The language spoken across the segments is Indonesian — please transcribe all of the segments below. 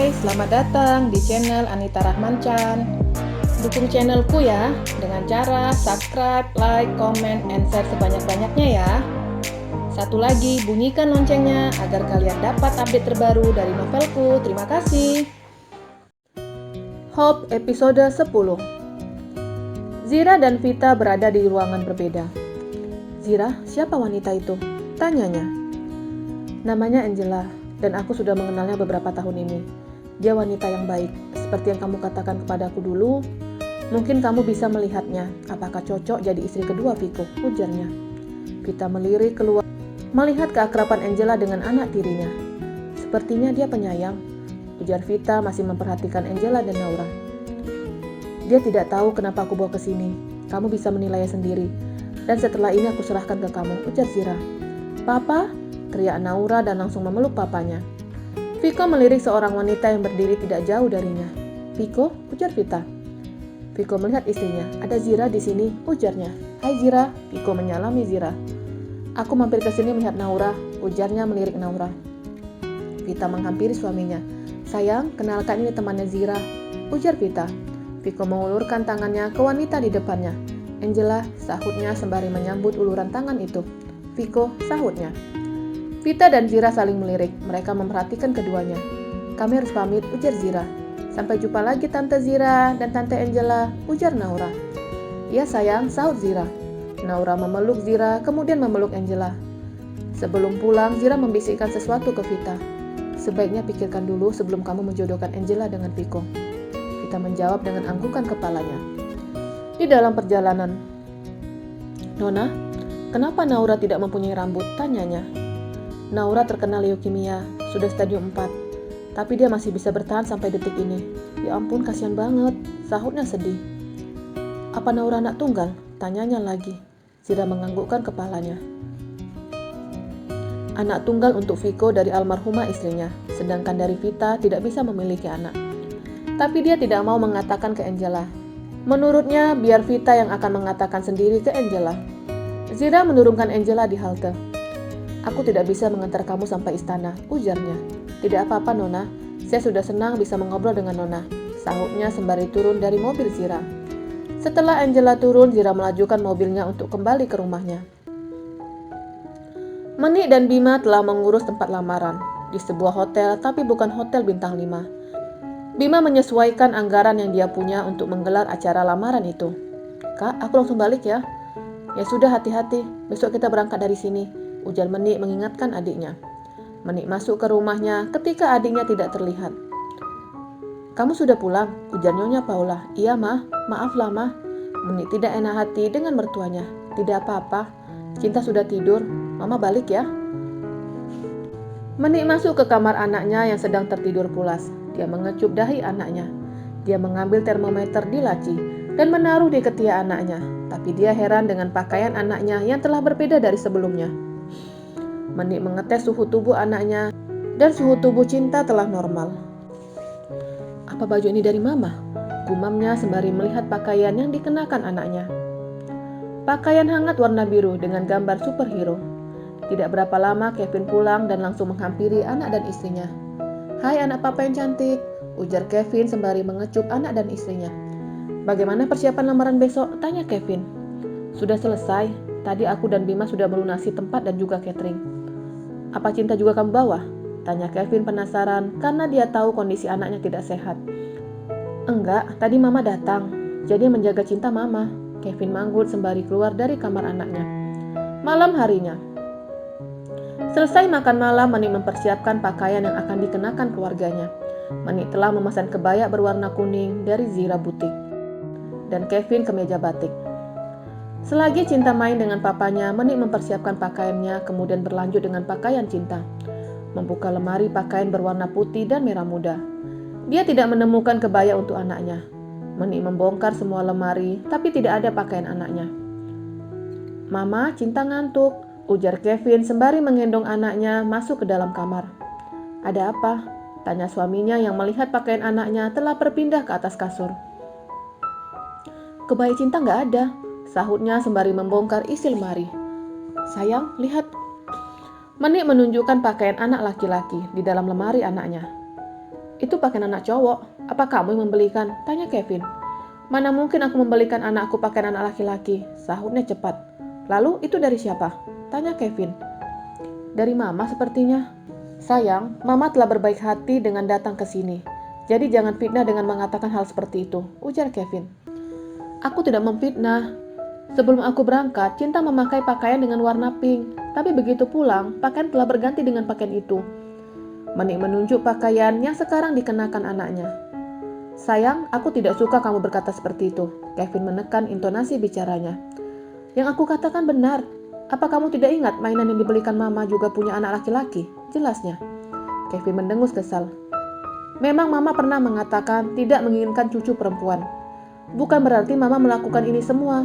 Hai, selamat datang di channel Anita Rahman Chan. Dukung channelku ya dengan cara subscribe, like, comment, and share sebanyak-banyaknya ya. Satu lagi, bunyikan loncengnya agar kalian dapat update terbaru dari novelku. Terima kasih. Hope episode 10. Zira dan Vita berada di ruangan berbeda. Zira, siapa wanita itu? Tanyanya. Namanya Angela, dan aku sudah mengenalnya beberapa tahun ini. Dia wanita yang baik, seperti yang kamu katakan kepadaku dulu. Mungkin kamu bisa melihatnya, apakah cocok jadi istri kedua Viko, ujarnya. Vita melirik keluar, melihat keakraban Angela dengan anak tirinya. Sepertinya dia penyayang, ujar Vita masih memperhatikan Angela dan Naura. Dia tidak tahu kenapa aku bawa ke sini. Kamu bisa menilainya sendiri. Dan setelah ini aku serahkan ke kamu, ujar Zira. Papa, teriak Naura dan langsung memeluk papanya. Viko melirik seorang wanita yang berdiri tidak jauh darinya. Viko, ujar Vita. Viko melihat istrinya. Ada Zira di sini, ujarnya. Hai Zira, Viko menyalami Zira. Aku mampir ke sini melihat Naura, ujarnya melirik Naura. Vita menghampiri suaminya. Sayang, kenalkan ini temannya Zira, ujar Vita. Viko mengulurkan tangannya ke wanita di depannya. Angela, sahutnya sembari menyambut uluran tangan itu. Viko, sahutnya. Vita dan Zira saling melirik. Mereka memperhatikan keduanya. Kami harus pamit, ujar Zira. Sampai jumpa lagi Tante Zira dan Tante Angela, ujar Naura. Iya sayang, sahut Zira. Naura memeluk Zira, kemudian memeluk Angela. Sebelum pulang, Zira membisikkan sesuatu ke Vita. Sebaiknya pikirkan dulu sebelum kamu menjodohkan Angela dengan Viko. Vita menjawab dengan anggukan kepalanya. Di dalam perjalanan, Nona, kenapa Naura tidak mempunyai rambut? Tanyanya. Naura terkena leukemia, sudah stadium 4, tapi dia masih bisa bertahan sampai detik ini. Ya ampun, kasihan banget, sahutnya sedih. Apa Naura anak tunggal? Tanyanya lagi. Zira menganggukkan kepalanya. Anak tunggal untuk Viko dari almarhumah istrinya, sedangkan dari Vita tidak bisa memiliki anak. Tapi dia tidak mau mengatakan ke Angela. Menurutnya, biar Vita yang akan mengatakan sendiri ke Angela. Zira menurunkan Angela di halte. Aku tidak bisa mengantar kamu sampai istana, ujarnya. Tidak apa-apa, Nona. Saya sudah senang bisa mengobrol dengan Nona, sahutnya sembari turun dari mobil Zira. Setelah Angela turun, Zira melajukan mobilnya untuk kembali ke rumahnya. Menik dan Bima telah mengurus tempat lamaran di sebuah hotel, tapi bukan hotel bintang 5. Bima menyesuaikan anggaran yang dia punya untuk menggelar acara lamaran itu. Kak, aku langsung balik ya. Ya sudah, hati-hati. Besok kita berangkat dari sini, ujar Menik mengingatkan adiknya. Menik masuk ke rumahnya ketika adiknya tidak terlihat. Kamu sudah pulang, ujar Nyonya Paula. Iya, Mah. Maaflah, Mah. Menik tidak enak hati dengan mertuanya. Tidak apa-apa. Cinta sudah tidur. Mama balik ya. Menik masuk ke kamar anaknya yang sedang tertidur pulas. Dia mengecup dahi anaknya. Dia mengambil termometer di laci dan menaruh di ketiak anaknya. Tapi dia heran dengan pakaian anaknya yang telah berbeda dari sebelumnya. Menik mengetes suhu tubuh anaknya dan suhu tubuh Cinta telah normal. Apa baju ini dari Mama? Gumamnya sembari melihat pakaian yang dikenakan anaknya. Pakaian hangat warna biru dengan gambar superhero. Tidak berapa lama Kevin pulang dan langsung menghampiri anak dan istrinya. Hai anak papa yang cantik, ujar Kevin sembari mengecup anak dan istrinya. Bagaimana persiapan lamaran besok? Tanya Kevin. Sudah selesai, tadi aku dan Bima sudah melunasi tempat dan juga catering. Apa Cinta juga kamu bawa? Tanya Kevin penasaran karena dia tahu kondisi anaknya tidak sehat. Enggak, tadi Mama datang, jadi menjaga Cinta Mama. Kevin manggut sembari keluar dari kamar anaknya. Malam harinya. Selesai makan malam, Menik mempersiapkan pakaian yang akan dikenakan keluarganya. Menik telah memesan kebaya berwarna kuning dari Zira Butik dan Kevin kemeja batik. Selagi Cinta main dengan papanya, Menik mempersiapkan pakaiannya, kemudian berlanjut dengan pakaian Cinta. Membuka lemari pakaian berwarna putih dan merah muda. Dia tidak menemukan kebaya untuk anaknya. Menik membongkar semua lemari, tapi tidak ada pakaian anaknya. Mama, Cinta ngantuk, ujar Kevin sembari menggendong anaknya masuk ke dalam kamar. Ada apa? Tanya suaminya yang melihat pakaian anaknya telah berpindah ke atas kasur. Kebaya Cinta nggak ada, sahutnya sembari membongkar isi lemari. Sayang, lihat. Menik menunjukkan pakaian anak laki-laki di dalam lemari anaknya. Itu pakaian anak cowok. Apa kamu yang membelikan? Tanya Kevin. Mana mungkin aku membelikan anakku pakaian anak laki-laki, sahutnya cepat. Lalu itu dari siapa? Tanya Kevin. Dari Mama sepertinya. Sayang, Mama telah berbaik hati dengan datang ke sini. Jadi jangan fitnah dengan mengatakan hal seperti itu, ujar Kevin. Aku tidak memfitnah. Sebelum aku berangkat, Cinta memakai pakaian dengan warna pink. Tapi begitu pulang, pakaian telah berganti dengan pakaian itu. Menik menunjuk pakaian yang sekarang dikenakan anaknya. Sayang, aku tidak suka kamu berkata seperti itu. Kevin menekan intonasi bicaranya. Yang aku katakan benar. Apa kamu tidak ingat mainan yang dibelikan Mama juga punya anak laki-laki? Jelasnya. Kevin mendengus kesal. Memang Mama pernah mengatakan tidak menginginkan cucu perempuan. Bukan berarti Mama melakukan ini semua.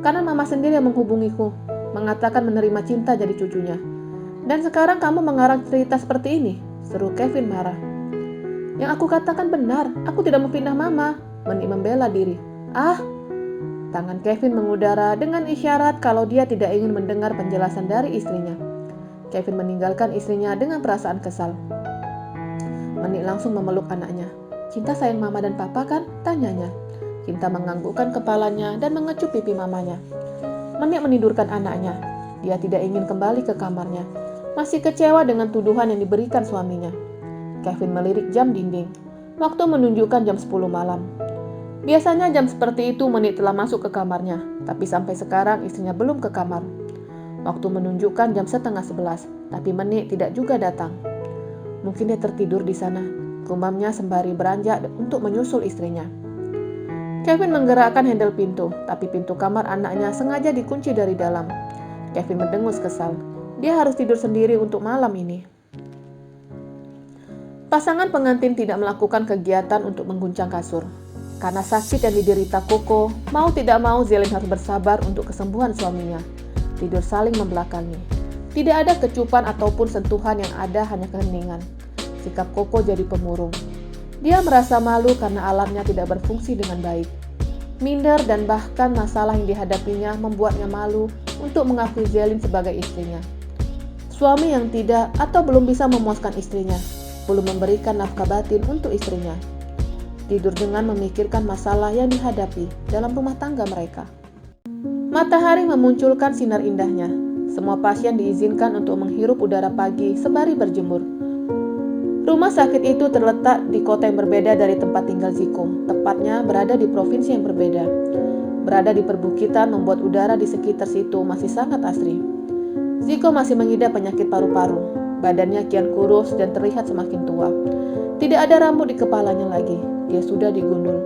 Karena Mama sendiri yang menghubungiku, mengatakan menerima Cinta jadi cucunya. Dan sekarang kamu mengarang cerita seperti ini, seru Kevin marah. Yang aku katakan benar, aku tidak memfitnah Mama. Menik membela diri. Tangan Kevin mengudara dengan isyarat kalau dia tidak ingin mendengar penjelasan dari istrinya. Kevin meninggalkan istrinya dengan perasaan kesal. Menik langsung memeluk anaknya. Cinta sayang Mama dan Papa kan? Tanyanya. Cinta menganggukkan kepalanya dan mengecup pipi mamanya. Menik menidurkan anaknya. Dia tidak ingin kembali ke kamarnya. Masih kecewa dengan tuduhan yang diberikan suaminya. Kevin melirik jam dinding. Waktu menunjukkan jam 10 malam. Biasanya jam seperti itu Menik telah masuk ke kamarnya. Tapi sampai sekarang istrinya belum ke kamar. Waktu menunjukkan jam 10:30. Tapi Menik tidak juga datang. Mungkin dia tertidur di sana. Gumamnya sembari beranjak untuk menyusul istrinya. Kevin menggerakkan handle pintu, tapi pintu kamar anaknya sengaja dikunci dari dalam. Kevin mendengus kesal. Dia harus tidur sendiri untuk malam ini. Pasangan pengantin tidak melakukan kegiatan untuk mengguncang kasur. Karena sakit yang diderita Koko, mau tidak mau Zelin harus bersabar untuk kesembuhan suaminya. Tidur saling membelakangi. Tidak ada kecupan ataupun sentuhan, yang ada hanya keheningan. Sikap Koko jadi pemurung. Dia merasa malu karena alatnya tidak berfungsi dengan baik. Minder dan bahkan masalah yang dihadapinya membuatnya malu untuk mengakui Zelin sebagai istrinya. Suami yang tidak atau belum bisa memuaskan istrinya, belum memberikan nafkah batin untuk istrinya. Tidur dengan memikirkan masalah yang dihadapi dalam rumah tangga mereka. Matahari memunculkan sinar indahnya. Semua pasien diizinkan untuk menghirup udara pagi sembari berjemur. Rumah sakit itu terletak di kota yang berbeda dari tempat tinggal Ziko. Tepatnya berada di provinsi yang berbeda. Berada di perbukitan membuat udara di sekitar situ masih sangat asri. Ziko masih mengidap penyakit paru-paru. Badannya kian kurus dan terlihat semakin tua. Tidak ada rambut di kepalanya lagi. Dia sudah digundul.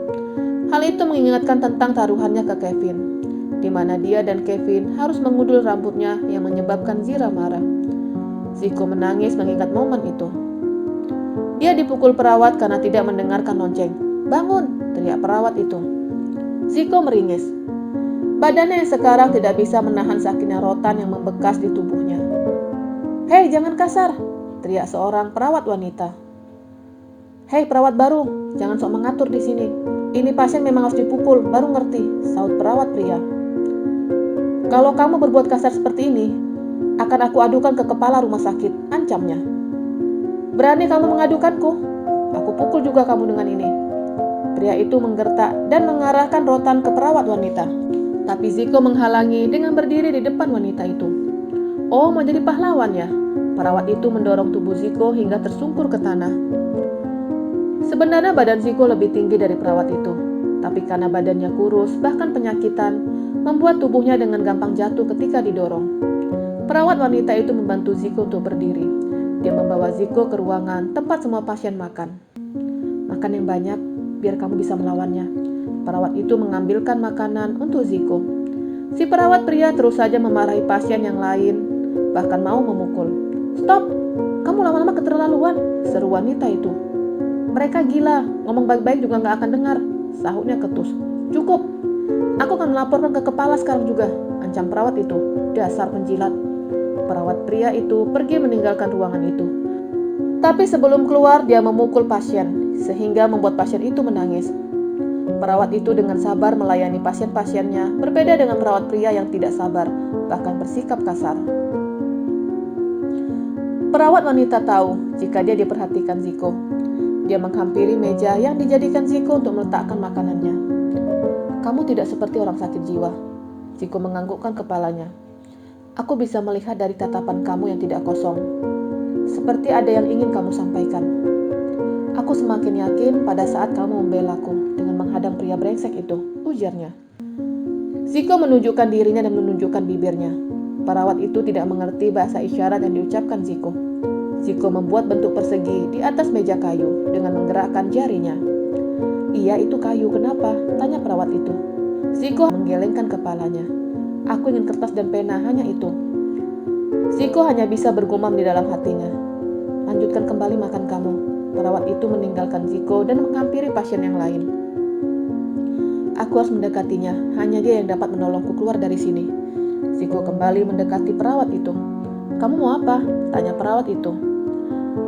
Hal itu mengingatkan tentang taruhannya ke Kevin, di mana dia dan Kevin harus mengundul rambutnya yang menyebabkan Zira marah. Ziko menangis mengingat momen itu. Dia dipukul perawat karena tidak mendengarkan lonceng. "Bangun!" teriak perawat itu. Ziko meringis. Badannya yang sekarang tidak bisa menahan sakitnya rotan yang membekas di tubuhnya. "Hei, jangan kasar!" teriak seorang perawat wanita. "Hei, perawat baru, jangan sok mengatur di sini. Ini pasien memang harus dipukul, baru ngerti," saut perawat pria. "Kalau kamu berbuat kasar seperti ini, akan aku adukan ke kepala rumah sakit," ancamnya. "Berani kamu mengadukanku? Aku pukul juga kamu dengan ini." Pria itu menggertak dan mengarahkan rotan ke perawat wanita. Tapi Ziko menghalangi dengan berdiri di depan wanita itu. "Oh, mau jadi pahlawan ya?" Perawat itu mendorong tubuh Ziko hingga tersungkur ke tanah. Sebenarnya badan Ziko lebih tinggi dari perawat itu. Tapi karena badannya kurus, bahkan penyakitan, membuat tubuhnya dengan gampang jatuh ketika didorong. Perawat wanita itu membantu Ziko untuk berdiri. Dia membawa Ziko ke ruangan tempat semua pasien makan. "Makan yang banyak, biar kamu bisa melawannya." Perawat itu mengambilkan makanan untuk Ziko. Si perawat pria terus saja memarahi pasien yang lain, bahkan mau memukul. "Stop! Kamu lama-lama keterlaluan," seru wanita itu. "Mereka gila, ngomong baik-baik juga gak akan dengar," sahutnya ketus. "Cukup! Aku akan melaporkan ke kepala sekarang juga," ancam perawat itu. "Dasar penjilat." Perawat pria itu pergi meninggalkan ruangan itu. Tapi sebelum keluar, dia memukul pasien, sehingga membuat pasien itu menangis. Perawat itu dengan sabar melayani pasien-pasiennya, berbeda dengan perawat pria yang tidak sabar, bahkan bersikap kasar. Perawat wanita tahu jika dia diperhatikan Ziko. Dia menghampiri meja yang dijadikan Ziko untuk meletakkan makanannya. Kamu tidak seperti orang sakit jiwa. Ziko menganggukkan kepalanya. Aku bisa melihat dari tatapan kamu yang tidak kosong. Seperti ada yang ingin kamu sampaikan. Aku semakin yakin pada saat kamu membelaku dengan menghadang pria brengsek itu, ujarnya. Ziko menunjukkan dirinya dan menunjukkan bibirnya. Perawat itu tidak mengerti bahasa isyarat yang diucapkan Ziko. Ziko membuat bentuk persegi di atas meja kayu dengan menggerakkan jarinya. Iya, itu kayu, kenapa? Tanya perawat itu. Ziko menggelengkan kepalanya. Aku ingin kertas dan pena, hanya itu. Ziko hanya bisa bergumam di dalam hatinya. Lanjutkan kembali makan kamu. Perawat itu meninggalkan Ziko dan menghampiri pasien yang lain. Aku harus mendekatinya, hanya dia yang dapat menolongku keluar dari sini. Ziko kembali mendekati perawat itu. Kamu mau apa? Tanya perawat itu.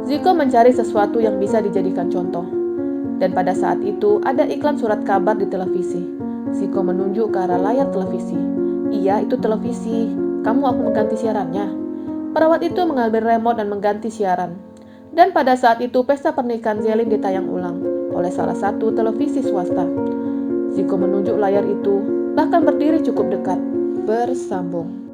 Ziko mencari sesuatu yang bisa dijadikan contoh. Dan pada saat itu ada iklan surat kabar di televisi. Ziko menunjuk ke arah layar televisi. Iya, itu televisi. Kamu aku mengganti siarannya. Perawat itu mengambil remote dan mengganti siaran. Dan pada saat itu pesta pernikahan Zelin ditayang ulang oleh salah satu televisi swasta. Ziko menunjuk layar itu, bahkan berdiri cukup dekat. Bersambung.